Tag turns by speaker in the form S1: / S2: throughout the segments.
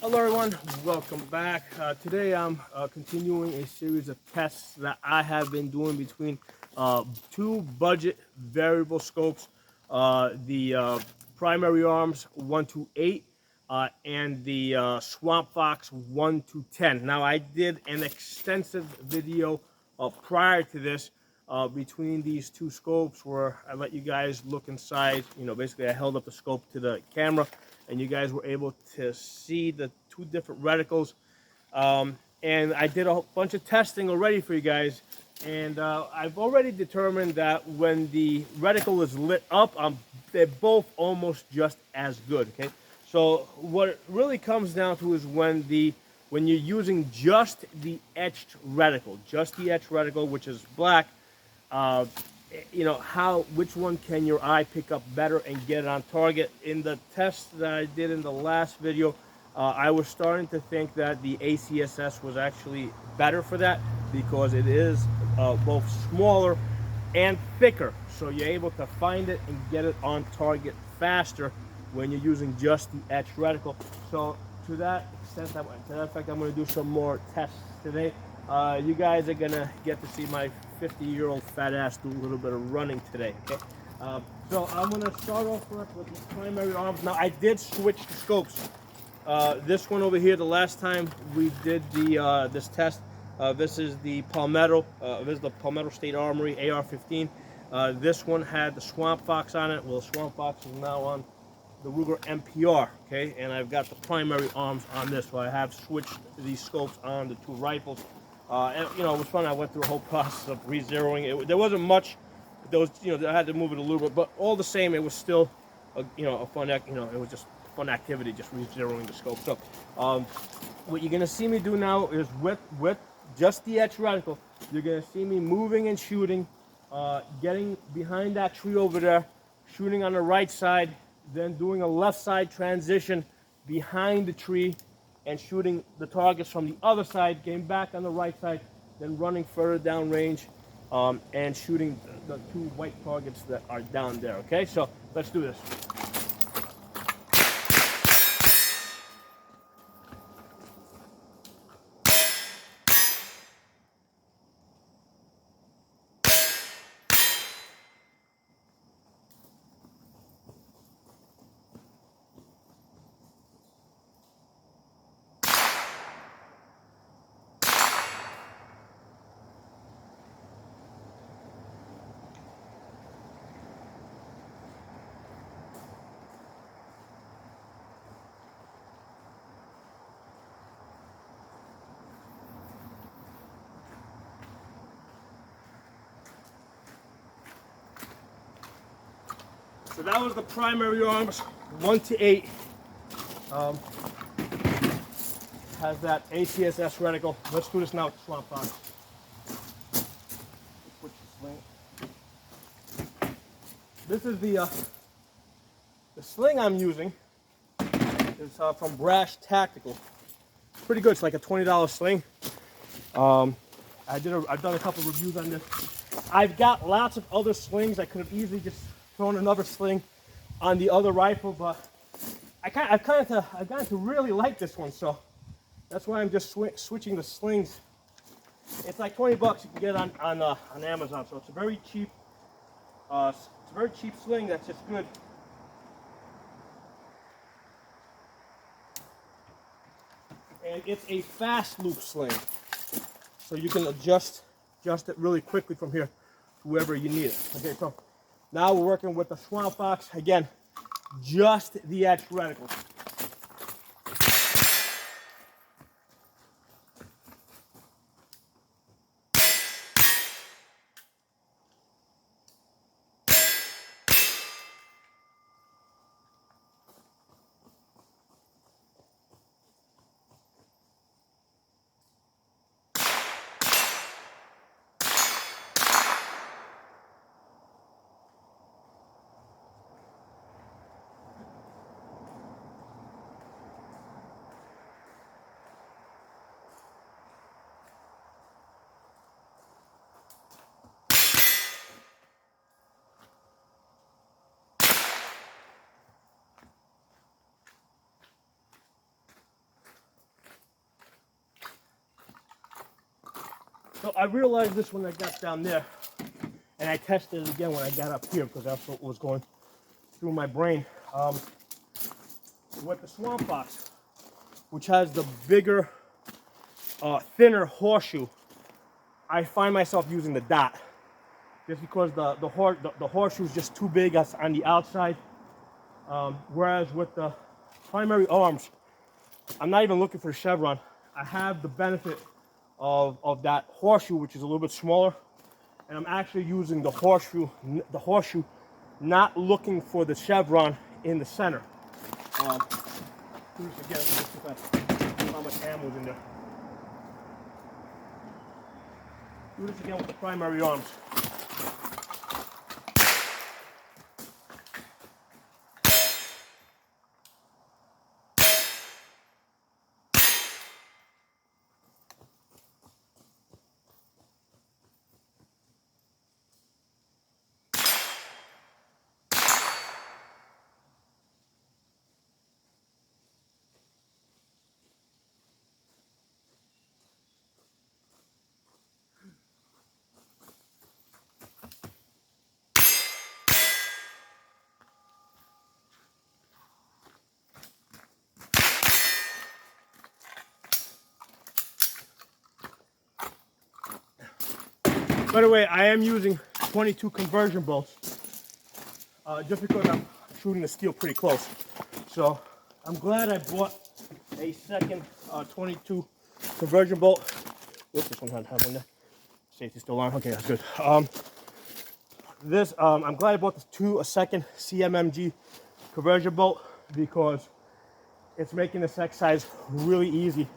S1: Hello everyone, welcome back. Today I'm continuing a series of tests that I have been doing between two budget variable scopes, the primary arms 1 to 8 and the SwampFox 1 to 10. Now I did an extensive video prior to this between these two scopes where I let you guys look inside. Basically I held up the scope to the camera and you guys were able to see the two different reticles. And I did a bunch of testing already for you guys. And I've already determined that when the reticle is lit up, they're both almost just as good, okay? So what it really comes down to is when you're using just the etched reticle, which is black, which one can your eye pick up better and get it on target. In the test that I did in the last video, I was starting to think that the acss was actually better for that because it is both smaller and thicker, so you're able to find it and get it on target faster when you're using just the etched reticle. So to that effect, I'm going to do some more tests today. You guys are going to get to see my 50-year-old fat ass do a little bit of running today, okay? So I'm going to start off first with the primary arms. Now, I did switch the scopes. This one over here, the last time we did this test, this is the Palmetto. This is the Palmetto State Armory AR-15. This one had the SwampFox on it. Well, SwampFox is now on the Ruger MPR, okay? And I've got the primary arms on this, so I have switched these scopes on the two rifles. And it was fun. I went through a whole process of re-zeroing it. There wasn't much. There was, I had to move it a little bit, but all the same, it was still, a fun, it was just fun activity, just re-zeroing the scope. So, what you're gonna see me do now is with just the etched reticle, you're gonna see me moving and shooting, getting behind that tree over there, shooting on the right side, then doing a left side transition behind the tree and shooting the targets from the other side, getting back on the right side, then running further down range and shooting the two white targets that are down there, okay? So let's do this. So that was the primary arms, 1 to 8. Has that acss reticle. Let's do this now with the SwampFox. Switch the sling. This is the sling I'm using. Is from Brash Tactical. Pretty good. It's like a $20 sling. I've done a couple reviews on this. I've got lots of other slings. I could have easily just thrown another sling on the other rifle, but I've gotten to really like this one, so that's why I'm just switching the slings. It's like 20 bucks. You can get it on Amazon, so it's a very cheap sling that's just good. And it's a fast loop sling, so you can adjust it really quickly from here to wherever you need it. Okay, so now we're working with the SwampFox. Again, just the etched reticle. So I realized this when I got down there, and I tested it again when I got up here because that's what was going through my brain. With the SwampFox, which has the bigger, thinner horseshoe, I find myself using the dot just because the horseshoe is just too big on the outside. Whereas with the primary arms, I'm not even looking for a chevron. I have the benefit of that horseshoe, which is a little bit smaller, and I'm actually using the horseshoe, not looking for the chevron in the center. Again, let's see how much ammo is in there. Do this again with the primary arms. By the way, I am using 22 conversion bolts just because I'm shooting the steel pretty close. So I'm glad I bought a second 22 conversion bolt. Whoops, this one had one there. Safety still on. Okay, that's good. I'm glad I bought a second CMMG conversion bolt because it's making this exercise really easy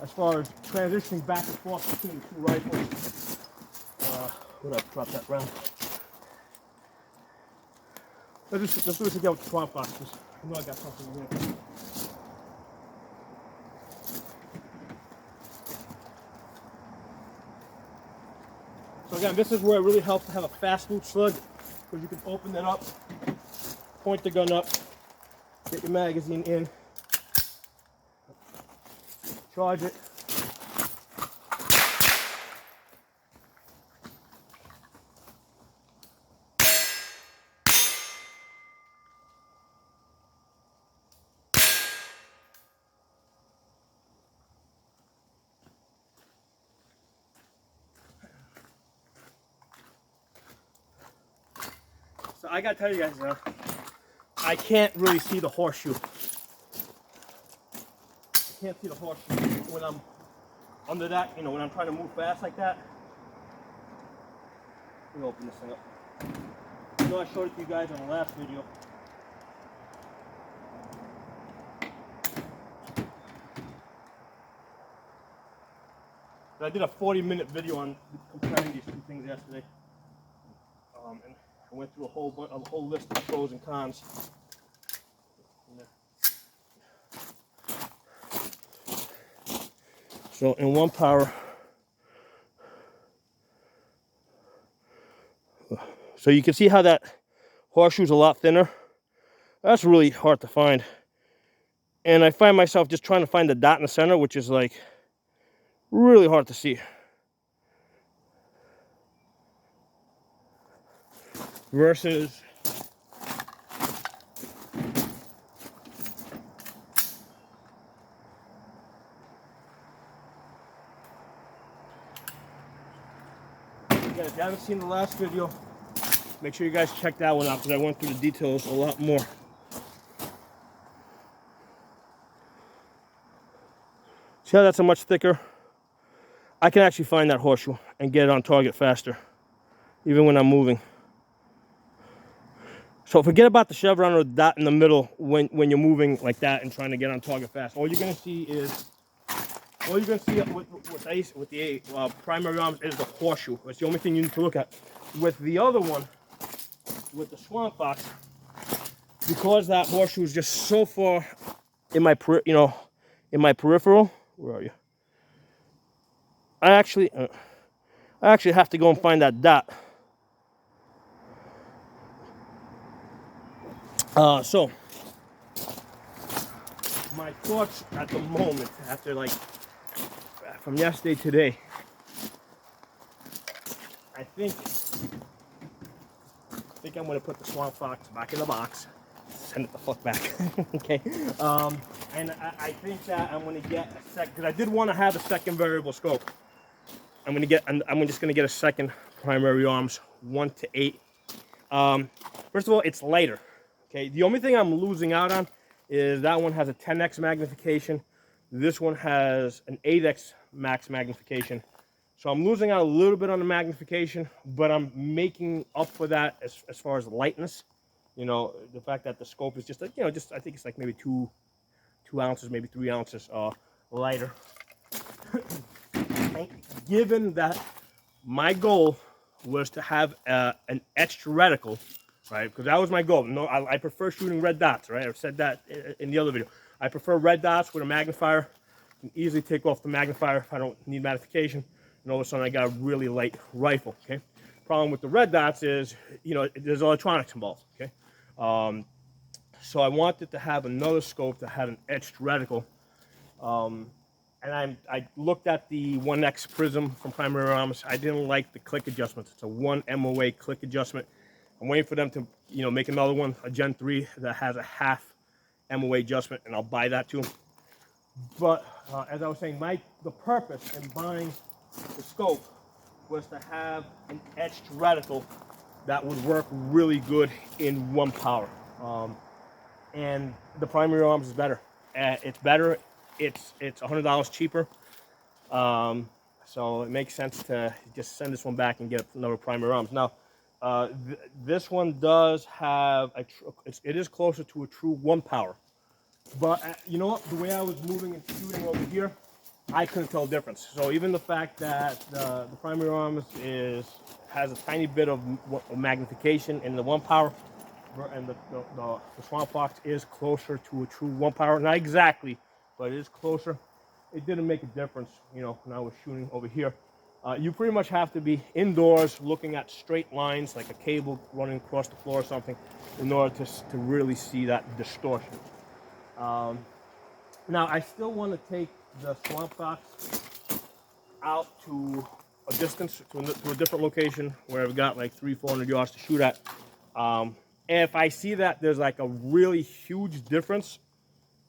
S1: as far as transitioning back and forth between the two rifles. Would I drop that round? Let's do this again with the SwampFox. I know I got something in here. So again, this is where it really helps to have a fast loop slug, because you can open it up, point the gun up, get your magazine in, charge it. So I gotta tell you guys, I can't really see the horseshoe. I can't see the horseshoe when I'm under that, when I'm trying to move fast like that. Let me open this thing up. I know I showed it to you guys on the last video. But I did a 40-minute video on comparing these two things yesterday. And I went through a whole list of pros and cons. So in one power, so you can see how that horseshoe's a lot thinner. That's really hard to find. And I find myself just trying to find the dot in the center, which is like really hard to see. Versus again, if you haven't seen the last video, make sure you guys check that one out because I went through the details a lot more. See how that's a much thicker? I can actually find that horseshoe and get it on target faster, even when I'm moving. So forget about the chevron or the dot in the middle when you're moving like that and trying to get on target fast. All you're gonna see with the primary arms is the horseshoe. That's the only thing you need to look at. With the other one, with the SwampFox, because that horseshoe is just so far in my peripheral. Where are you? I actually have to go and find that dot. So my thoughts at the moment, after from yesterday to today, I think I'm going to put the SwampFox back in the box. Send it the fuck back. Okay. And I think that I'm going to get a second, because I did want to have a second variable scope. I'm just going to get a second primary arms 1 to 8. First of all, it's lighter. Okay. The only thing I'm losing out on is that one has a 10x magnification. This one has an 8x max magnification. So I'm losing out a little bit on the magnification, but I'm making up for that as far as lightness. You know, the fact that the scope is just, I think it's like maybe 2 ounces, maybe 3 ounces lighter. Given that my goal was to have an etched reticle, right? Because that was my goal. No, I prefer shooting red dots, right? I've said that in the other video. I prefer red dots with a magnifier. I can easily take off the magnifier if I don't need magnification. And all of a sudden I got a really light rifle, okay? Problem with the red dots is, you know, there's electronics involved, okay? So I wanted to have another scope that had an etched reticle. And I looked at the 1X Prism from Primary Arms. I didn't like the click adjustments. It's a 1 MOA click adjustment. I'm waiting for them to, you know, make another one, a Gen 3 that has a half MOA adjustment, and I'll buy that too. But as I was saying, the purpose in buying the scope was to have an etched reticle that would work really good in 1 power. And the Primary Arms is better. It's better. It's $100 cheaper. So it makes sense to just send this one back and get another Primary Arms. Now, this one does have it is closer to a true 1 power. But you know what? The way I was moving and shooting over here, I couldn't tell the difference. So even the fact that the Primary Arms has a tiny bit of magnification in the 1 power, and the SwampFox is closer to a true 1 power. Not exactly, but it is closer. It didn't make a difference, you know, when I was shooting over here. You pretty much have to be indoors looking at straight lines, like a cable running across the floor or something, in order to really see that distortion. Now, I still want to take the SwampFox out to a distance, to a different location where I've got like 300-400 yards to shoot at. If I see that there's like a really huge difference,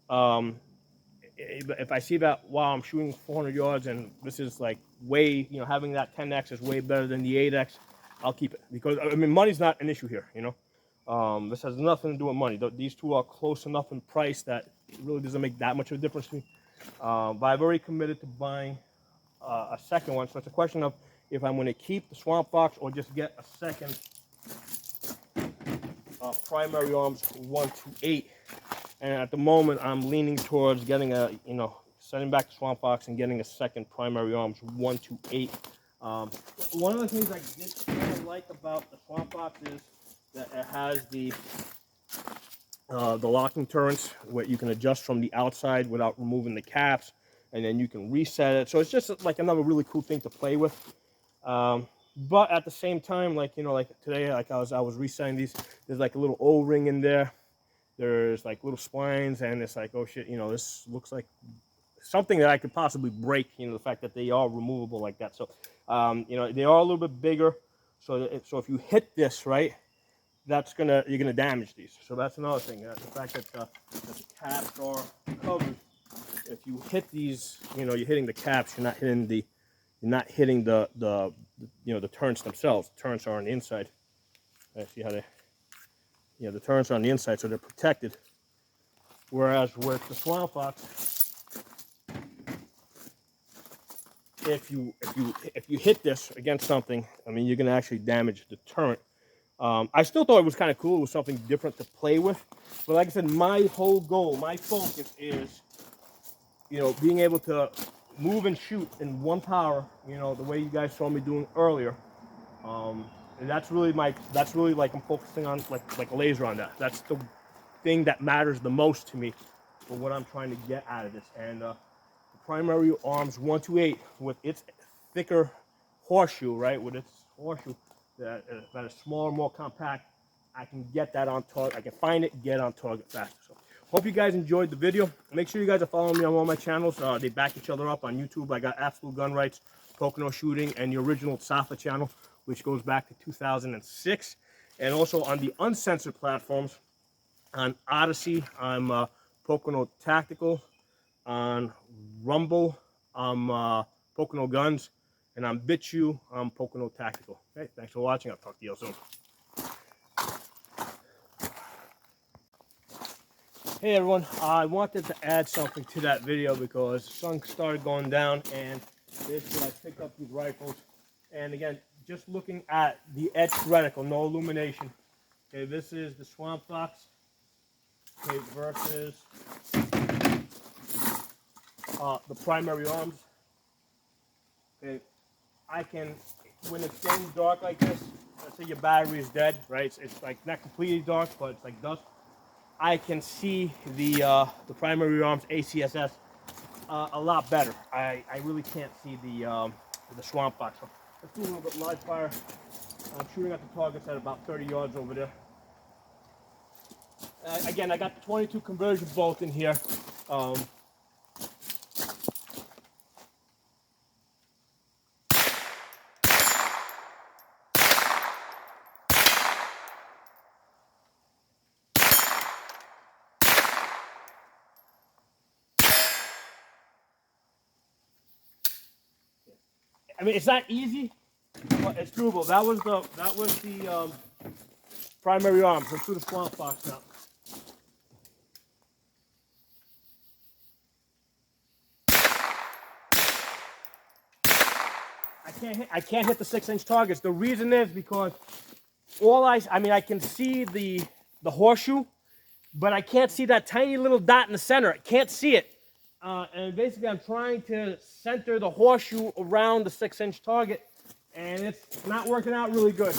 S1: if I see that, wow, I'm shooting 400 yards and this is like way, you know, having that 10X is way better than the 8X, I'll keep it. Because, I mean, money's not an issue here, you know. This has nothing to do with money. These two are close enough in price that it really doesn't make that much of a difference to me. But I've already committed to buying a second one. So it's a question of if I'm going to keep the SwampFox or just get a second Primary Arms 1 to 8. And at the moment, I'm leaning towards getting sending back the SwampFox and getting a second Primary Arms 1 to 8. One of the things I did kind of like about the SwampFox is that it has the locking turrets where you can adjust from the outside without removing the caps, and then you can reset it. So it's just like another really cool thing to play with. But at the same time, like, you know, like today, like I was resetting these, there's like a little O-ring in there. There's like little splines, and it's like, oh shit, you know, this looks like something that I could possibly break, you know, the fact that they are removable like that. So, you know, they are a little bit bigger. So if you hit this, right, you're gonna damage these. So that's another thing. The fact that the caps are covered. If you hit these, you know, you're hitting the caps. You're not hitting the you know, the turrets themselves. The turrets are on the inside. See how they, you know, the turrets are on the inside, so they're protected. Whereas with the SwampFox, if you hit this against something, I mean, you're gonna actually damage the turret. I still thought it was kind of cool. It was something different to play with. But like I said, my whole goal, my focus is, you know, being able to move and shoot in 1 power, you know, the way you guys saw me doing earlier. And that's really like I'm focusing on like a laser on that. That's the thing that matters the most to me for what I'm trying to get out of this. And the Primary Arms 1 to 8 with its thicker horseshoe, right, with its horseshoe that is smaller, more compact, I can get that on target. I can find it, get on target faster. So hope you guys enjoyed the video. Make sure you guys are following me on all my channels. They back each other up on YouTube. I got Absolute Gun Rights, Pocono Shooting, and the original Safa channel, which goes back to 2006. And also on the uncensored platforms, on Odyssey, I'm Pocono Tactical. On Rumble, I'm Pocono Guns. And on BitChute, I'm Pocono Tactical. Okay, thanks for watching. I'll talk to you soon. Hey everyone, I wanted to add something to that video because the sun started going down, and basically I picked up these rifles, and again, just looking at the etched reticle, no illumination. Okay, this is the SwampFox, okay, versus the primary arms. Okay, I can, when it's getting dark like this, let's say your battery is dead, right? It's like not completely dark, but it's like dusk. I can see the primary arms acss a lot better. I really can't see the SwampFox. So let's do a little bit live fire. I'm shooting at the targets at about 30 yards over there. Again, I got the 22 conversion bolt in here. I mean, it's not easy, but it's doable. That was the primary arms. Let's do the SwampFox now. I can't hit the 6-inch targets. The reason is because I mean, I can see the horseshoe, but I can't see that tiny little dot in the center. I can't see it. And basically, I'm trying to center the horseshoe around the 6-inch target, and it's not working out really good.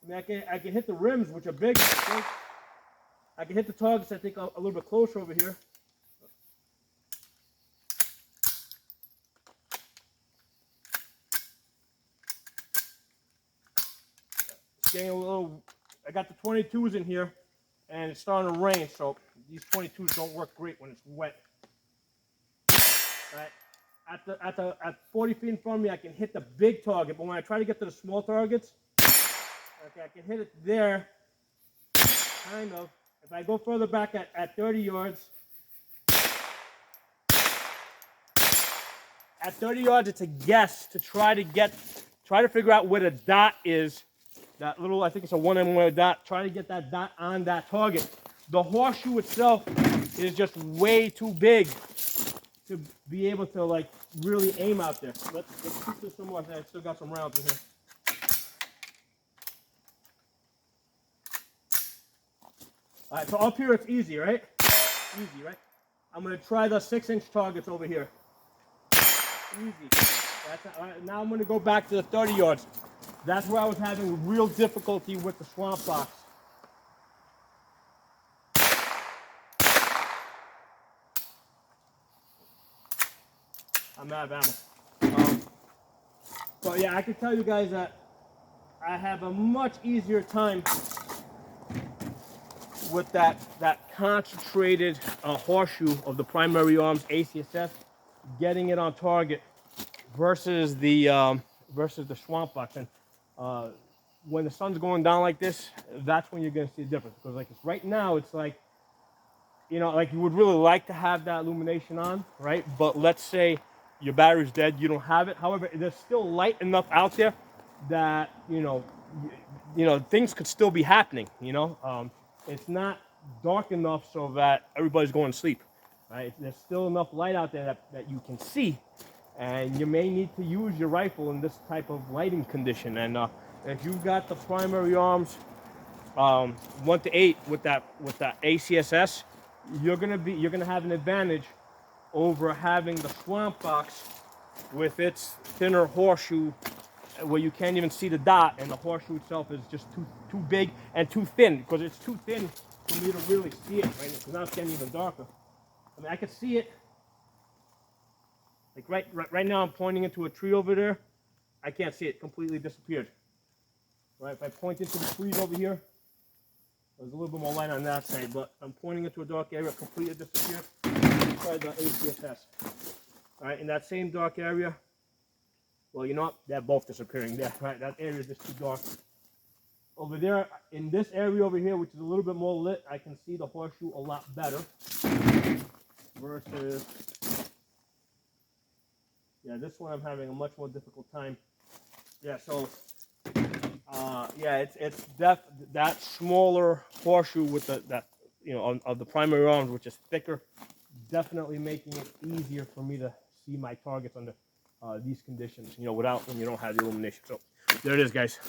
S1: I mean, I can hit the rims, which are big. I can hit the targets, I think, a little bit closer over here. It's getting a little. I got the 22s in here, and it's starting to rain, so these 22s don't work great when it's wet. Right. At 40 feet in front of me, I can hit the big target, but when I try to get to the small targets, okay, I can hit it there, kind of. If I go further back at 30 yards, at 30 yards, it's a guess to try to figure out where the dot is. That little, I think it's a 1mm dot. Try to get that dot on that target. The horseshoe itself is just way too big to be able to like really aim out there. Let's shoot this some more. I still got some rounds in here. All right, so up here it's easy, right? Easy, right? I'm gonna try the 6-inch targets over here. Easy. Now I'm gonna go back to the 30 yards. That's where I was having real difficulty with the SwampFox. I'm out of ammo. But yeah, I can tell you guys that I have a much easier time with that concentrated horseshoe of the primary arms acss, getting it on target versus the SwampFox. And when the sun's going down like this, that's when you're gonna see the difference. Because like right now, it's like, you know, like you would really like to have that illumination on, right? But let's say your battery's dead, you don't have it. However, there's still light enough out there that you know things could still be happening. It's not dark enough so that everybody's going to sleep, right? There's still enough light out there that you can see, and you may need to use your rifle in this type of lighting condition. And if you've got the primary arms 1 to 8 with that acss, you're gonna have an advantage over having the SwampFox with its thinner horseshoe, where you can't even see the dot, and the horseshoe itself is just too big and too thin, because it's too thin for me to really see it, right? Because now it's getting even darker. I mean, I can see it. Like right now, I'm pointing into a tree over there. I can't see it; completely disappeared. Right? If I point into the trees over here, there's a little bit more light on that side, but I'm pointing into a dark area, completely disappeared. try the ACSS. All right, in that same dark area, well, you know what? They're both disappearing there, right? That area is just too dark. Over there, in this area over here, which is a little bit more lit, I can see the Horseshoe a lot better. Versus, yeah, this one I'm having a much more difficult time. Yeah, so, yeah, it's that smaller Horseshoe with that, you know, of the primary arms, which is thicker, definitely making it easier for me to see my targets under these conditions, you know, when you don't have the illumination. So there it is, guys.